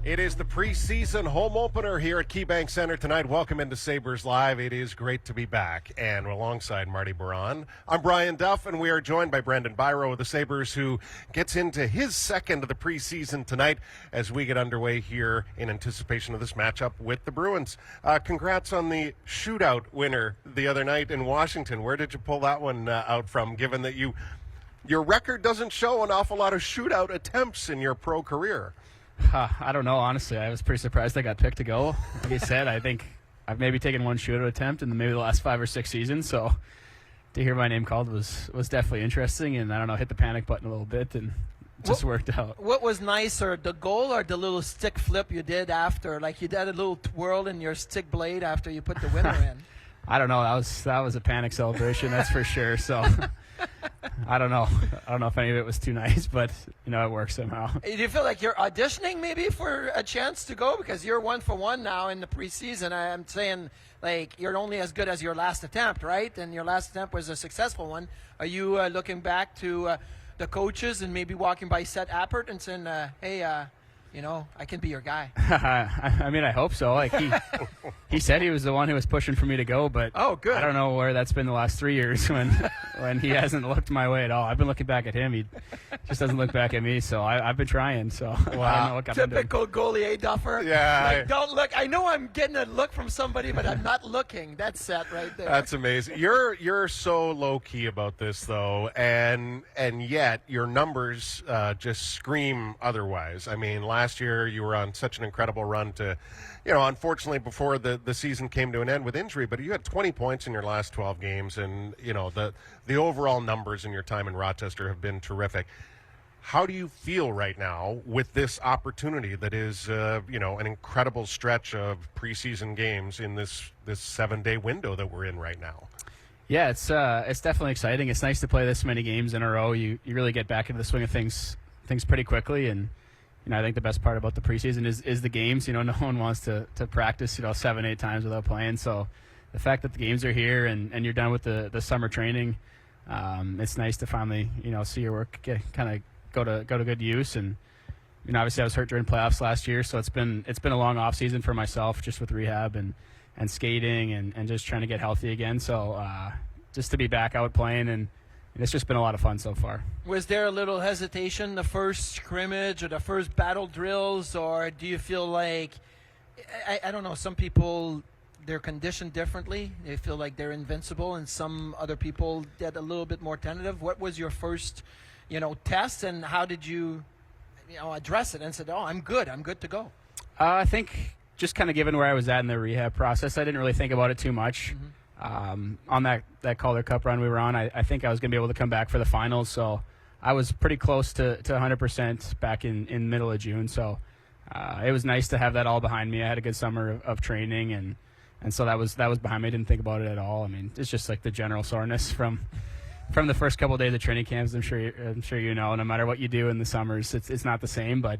It is the preseason home opener here at KeyBank Center tonight. Welcome into Sabres Live. It is great to be back. And alongside Marty Biron, I'm Brian Duff, and we are joined by Brandon Biro of the Sabres, who gets into his second of the preseason tonight as we get underway here in anticipation of this matchup with the Bruins. Congrats on the shootout winner the other night in Washington. Where did you pull that one out from, given that your record doesn't show an awful lot of shootout attempts in your pro career? I don't know, honestly. I was pretty surprised I got picked to go. Like I said, I think I've maybe taken one shootout attempt in maybe the last 5 or 6 seasons, so to hear my name called was definitely interesting, and I don't know, hit the panic button a little bit, and it just worked out. What was nicer, the goal or the little stick flip you did after? Like you did a little twirl in your stick blade after you put the winner in. I don't know. That was a panic celebration, that's for sure, so I don't know. I don't know if any of it was too nice, but, it worked somehow. Do you feel like you're auditioning maybe for a chance to go? Because you're 1 for 1 now in the preseason. I'm saying, like, you're only as good as your last attempt, right? And your last attempt was a successful one. Are you looking back to the coaches and maybe walking by Seth Appert and saying, hey, I can be your guy? I mean, I hope so. Like he said he was the one who was pushing for me to go, but oh, good. I don't know where that's been the last 3 years when he hasn't looked my way at all. I've been looking back at him. He just doesn't look back at me, so I've been trying. So wow. I don't know what Typical goalie, Duffer. Yeah. Don't look. I know I'm getting a look from somebody, but I'm not looking. That's Seth right there. That's amazing. You're so low key about this though, and yet your numbers just scream otherwise. I mean, last year you were on such an incredible run to, unfortunately before the season came to an end with injury, but you had 20 points in your last 12 games, and the overall numbers in your time in Rochester have been terrific. How do you feel right now with this opportunity that is, an incredible stretch of preseason games in this 7-day window that we're in right now? Yeah, it's definitely exciting. It's nice to play this many games in a row. You really get back into the swing of things pretty quickly, and I think the best part about the preseason is the games. No one wants to practice 7-8 times without playing. So the fact that the games are here and you're done with the summer training, it's nice to finally see your work kind of go to good use. And obviously I was hurt during playoffs last year, so it's been a long off season for myself, just with rehab and skating and just trying to get healthy again. So just to be back out playing, and it's just been a lot of fun so far. Was there a little hesitation the first scrimmage or the first battle drills, or do you feel like, I don't know, some people, they're conditioned differently. They feel like they're invincible, and some other people get a little bit more tentative. What was your first, test, and how did you, address it and said, I'm good to go? I think just kind of given where I was at in the rehab process, I didn't really think about it too much. Mm-hmm. On that Calder Cup run we were on, I think I was going to be able to come back for the finals, so I was pretty close to 100% back in middle of June, so it was nice to have that all behind me. I had a good summer of training, and so that was behind me. I didn't think about it at all. I mean, it's just like the general soreness from the first couple of days of training camps. I'm sure no matter what you do in the summers, it's not the same, but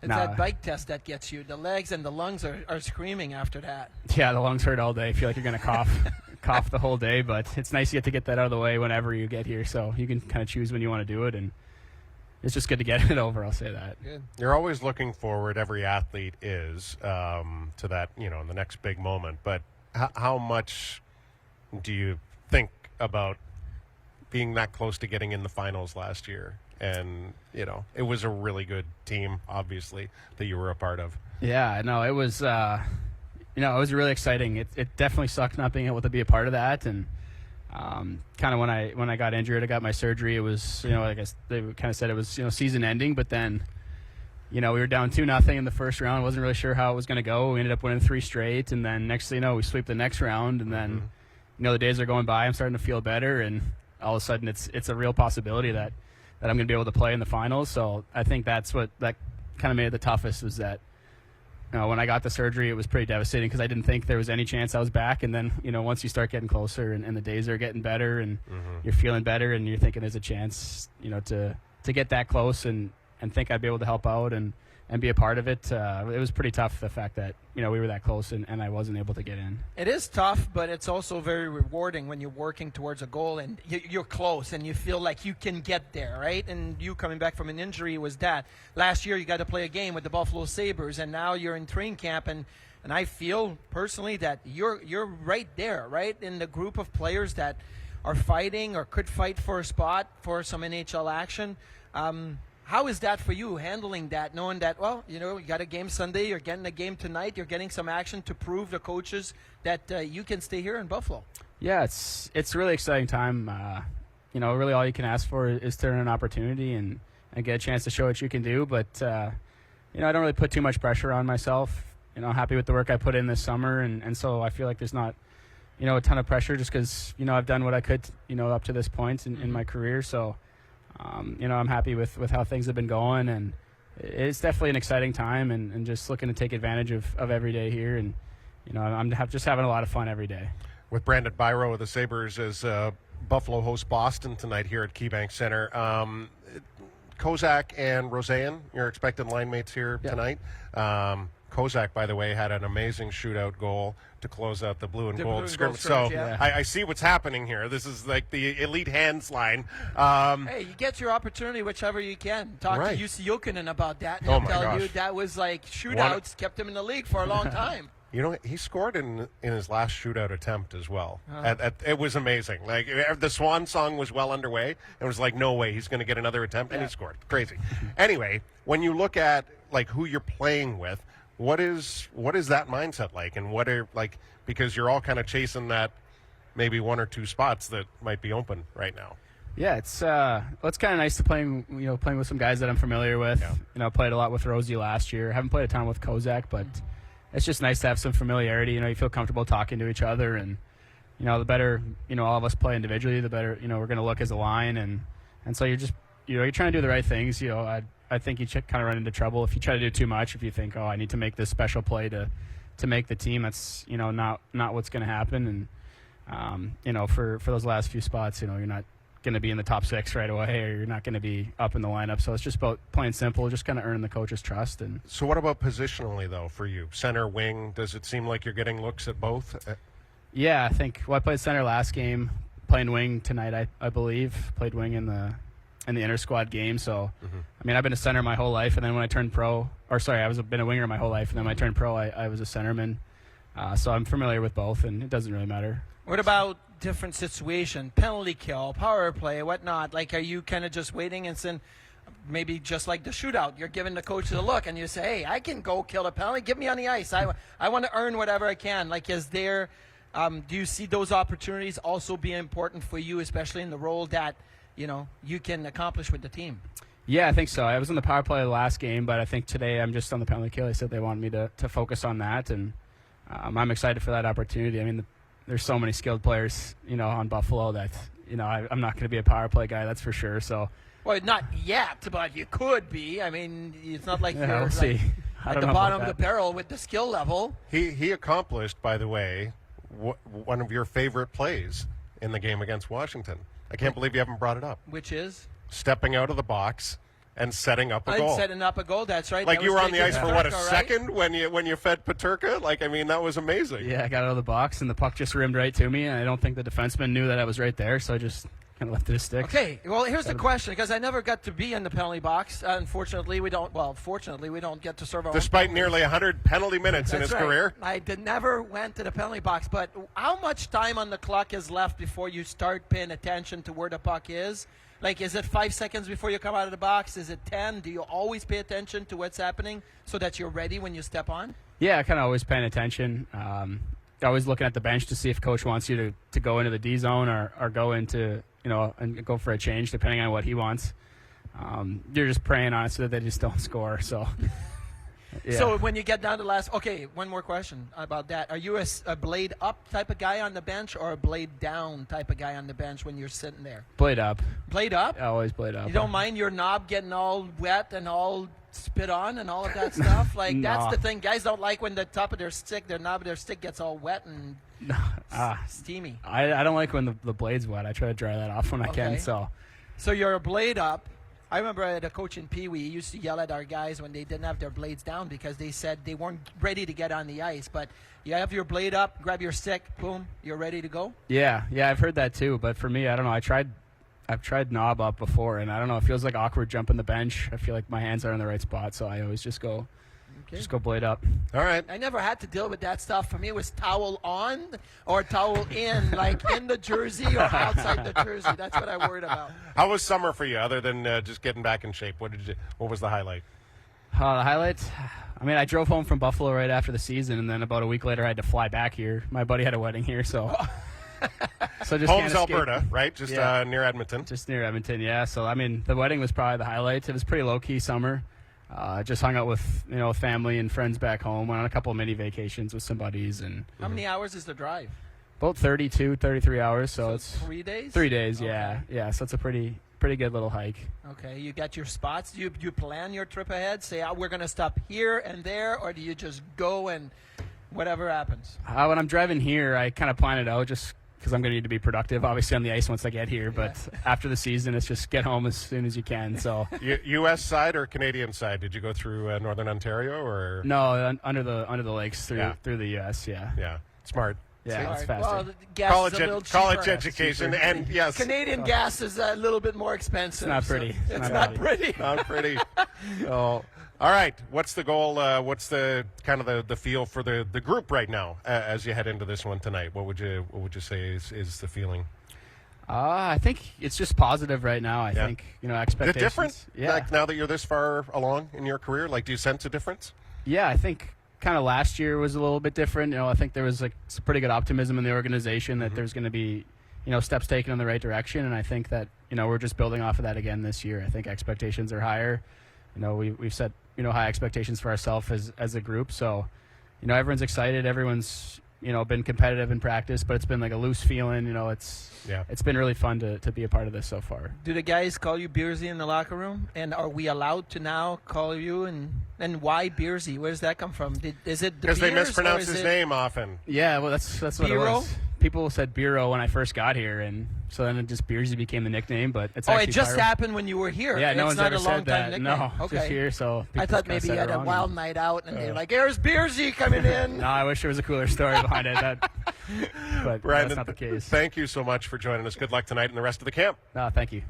it's that bike test that gets you. The legs and the lungs are screaming after that. Yeah, the lungs hurt all day. I feel like you're going to cough the whole day, but it's nice to get that out of the way whenever you get here, so you can kind of choose when you want to do it, and it's just good to get it over, I'll say that. Good. You're always looking forward, every athlete is, to that, in the next big moment, but how much do you think about being that close to getting in the finals last year? And, it was a really good team, obviously, that you were a part of. Yeah, no, it was, it was really exciting. It definitely sucked not being able to be a part of that. And kind of when I got injured, I got my surgery, it was, I guess they kind of said it was, season ending. But then, we were down 2-0 in the first round. Wasn't really sure how it was going to go. We ended up winning 3 straight. And then next thing you know, we sweep the next round. And then, the days are going by. I'm starting to feel better. And all of a sudden, it's a real possibility that I'm going to be able to play in the finals. So I think that kind of made it the toughest, was that when I got the surgery, it was pretty devastating because I didn't think there was any chance I was back. And then, once you start getting closer and the days are getting better and you're feeling better and you're thinking there's a chance, to get that close and think I'd be able to help out and and be a part of it. It was pretty tough, the fact that we were that close and I wasn't able to get in. It is tough, but it's also very rewarding when you're working towards a goal and you're close and you feel like you can get there, right? And you coming back from an injury was that. Last year you got to play a game with the Buffalo Sabres, and now you're in training camp, and I feel personally that you're right there, right, in the group of players that are fighting or could fight for a spot for some NHL action. How is that for you, handling that, knowing that, well, you got a game Sunday, you're getting a game tonight, you're getting some action to prove to coaches that you can stay here in Buffalo? Yeah, it's a really exciting time. Really all you can ask for is to earn an opportunity and get a chance to show what you can do. But, I don't really put too much pressure on myself. I'm happy with the work I put in this summer, and so I feel like there's not, a ton of pressure just because, I've done what I could, up to this point in my career. So, I'm happy with how things have been going, and it's definitely an exciting time, and just looking to take advantage of every day here. And, I'm just having a lot of fun every day. With Brandon Biro of the Sabres as Buffalo hosts Boston tonight here at KeyBank Center. Kozak and Roseanne, your expected line mates here tonight. Kozak, by the way, had an amazing shootout goal to close out the blue and gold scrimmage. So I see what's happening here. This is like the elite hands line. Hey, you get your opportunity whichever you can. Talk to Jussi Jokinen about that. And he'll tell you that was like shootouts kept him in the league for a long time. He scored in his last shootout attempt as well. It was amazing. Like, the Swan song was well underway. It was like, no way, he's going to get another attempt, and he scored. Crazy. Anyway, when you look at like who you're playing with, what is that mindset like, and what are like, because you're all kind of chasing that maybe one or two spots that might be open right now. Yeah, it's kind of nice to playing with some guys that I'm familiar with. Yeah. Played a lot with Rosie last year. Haven't played a ton with Kozak, but it's just nice to have some familiarity. You feel comfortable talking to each other, and the better all of us play individually, the better we're going to look as a line, and so you're just you're trying to do the right things. I think you kind of run into trouble if you try to do too much. If you think, I need to make this special play to make the team, that's not what's going to happen. And for those last few spots, you're not going to be in the top 6 right away, or you're not going to be up in the lineup. So it's just about playing simple, just kind of earning the coach's trust. And so what about positionally, though, for you? Center, wing, does it seem like you're getting looks at both? Yeah, I think I played center last game, playing wing tonight, I believe. Played wing in the inter-squad game. So, I've been a center my whole life, and then when I turned pro, been a winger my whole life, and then when I turned pro, I was a centerman. So I'm familiar with both, and it doesn't really matter. What about different situation, penalty kill, power play, whatnot? Like, are you kind of just waiting and saying, maybe just like the shootout, you're giving the coach the look, and you say, hey, I can go kill a penalty, get me on the ice. I want to earn whatever I can. Like, is there, do you see those opportunities also being important for you, especially in the role that, you can accomplish with the team? Yeah, I think so. I was on the power play the last game, but I think today I'm just on the penalty kill. They said they wanted me to focus on that, and I'm excited for that opportunity. There's so many skilled players, on Buffalo that, I'm not going to be a power play guy, that's for sure. So, well, not yet, but you could be. It's not like you're we'll see. At the bottom of the barrel with the skill level. He accomplished, by the way, one of your favorite plays in the game against Washington. I can't believe you haven't brought it up. Which is? Stepping out of the box and setting up a goal. Setting up a goal, that's right. Like, you were on the ice for, a second when you fed Peterka? That was amazing. Yeah, I got out of the box, and the puck just rimmed right to me, and I don't think the defenseman knew that I was right there, so I just kind of left it a stick. Okay, well, here's the question, because I never got to be in the penalty box. Fortunately, we don't get to serve our Despite nearly 100 penalty minutes in his career. I never went to the penalty box, but how much time on the clock is left before you start paying attention to where the puck is? Like, is it 5 seconds before you come out of the box? Is it 10? Do you always pay attention to what's happening so that you're ready when you step on? Yeah, I kind of always paying attention. Always looking at the bench to see if coach wants you to go into the D zone or go into, and go for a change depending on what he wants. You're just praying on it so that they just don't score. So, yeah. So when you get down to one more question about that. Are you a blade up type of guy on the bench or a blade down type of guy on the bench when you're sitting there? Blade up. Blade up? Always blade up. You don't mind your knob getting all wet and all spit on and all of that stuff? Like, No. That's the thing. Guys don't like when the top of their knob of their stick gets all wet and steamy. I don't like when the blade's wet. I try to dry that off when I can. So you're a blade up. I remember the coach in Pee Wee used to yell at our guys when they didn't have their blades down because they said they weren't ready to get on the ice. But you have your blade up, grab your stick, boom, you're ready to go. Yeah, I've heard that too. But for me, I don't know. I've tried knob up before, and I don't know. It feels like awkward jumping the bench. I feel like my hands are in the right spot, so I always just go blade up. All right. I never had to deal with that stuff. For me, it was towel on or towel in, like in the jersey or outside the jersey. That's what I worried about. How was summer for you, other than just getting back in shape? What was the highlight? The highlights? I mean, I drove home from Buffalo right after the season, and then about a week later, I had to fly back here. My buddy had a wedding here, so just Home's Alberta, right? Just near Edmonton. Just near Edmonton, yeah. So I mean, the wedding was probably the highlight. It was pretty low key summer. Just hung out with family and friends back home. Went on a couple of mini vacations with some buddies. And how many hours is the drive? About 32, 33 hours. So it's 3 days. 3 days, okay. yeah. So it's a pretty good little hike. Okay, you got your spots. Do you plan your trip ahead? Say, we're going to stop here and there, or do you just go and whatever happens? When I'm driving here, I kind of plan it out just because I'm going to need to be productive, obviously, on the ice once I get here. But after the season, it's just get home as soon as you can. So, U.S. side or Canadian side? Did you go through Northern Ontario or no? Under the lakes through the U.S. Yeah. Yeah, smart. Yeah, it's faster. Well, gas is a little college cheaper. education, and yes, Canadian gas is a little bit more expensive. It's not pretty. So it's not pretty. Not pretty. Oh. All right. What's the goal? What's the kind of the feel for the group right now as you head into this one tonight? What would you say is the feeling? I think it's just positive right now. I think expectations. Is it different? Yeah. Like now that you're this far along in your career, like do you sense a difference? Yeah, I think kind of last year was a little bit different. I think there was some pretty good optimism in the organization that there's going to be steps taken in the right direction, and I think that we're just building off of that again this year. I think expectations are higher. We've set high expectations for ourselves as a group, so everyone's excited. Everyone's been competitive in practice, but it's been like a loose feeling. It's been really fun to be a part of this so far. Do the guys call you Beersy in the locker room? And are we allowed to now call you? And why Beersy? Where does that come from? Is it because they mispronounce his name often? Yeah, well, that's what it Biro? was. People said Biro when I first got here, and so then it just Beersy became the nickname. But it's it just happened when you were here. Yeah, no it's one's not ever a long said that. time No, okay. just here. So I thought maybe you had a wild night out, and they're like, "There's Beersy coming in." No, I wish there was a cooler story behind it. But Brandon, that's not the case. Thank you so much for joining us. Good luck tonight and the rest of the camp. No, thank you.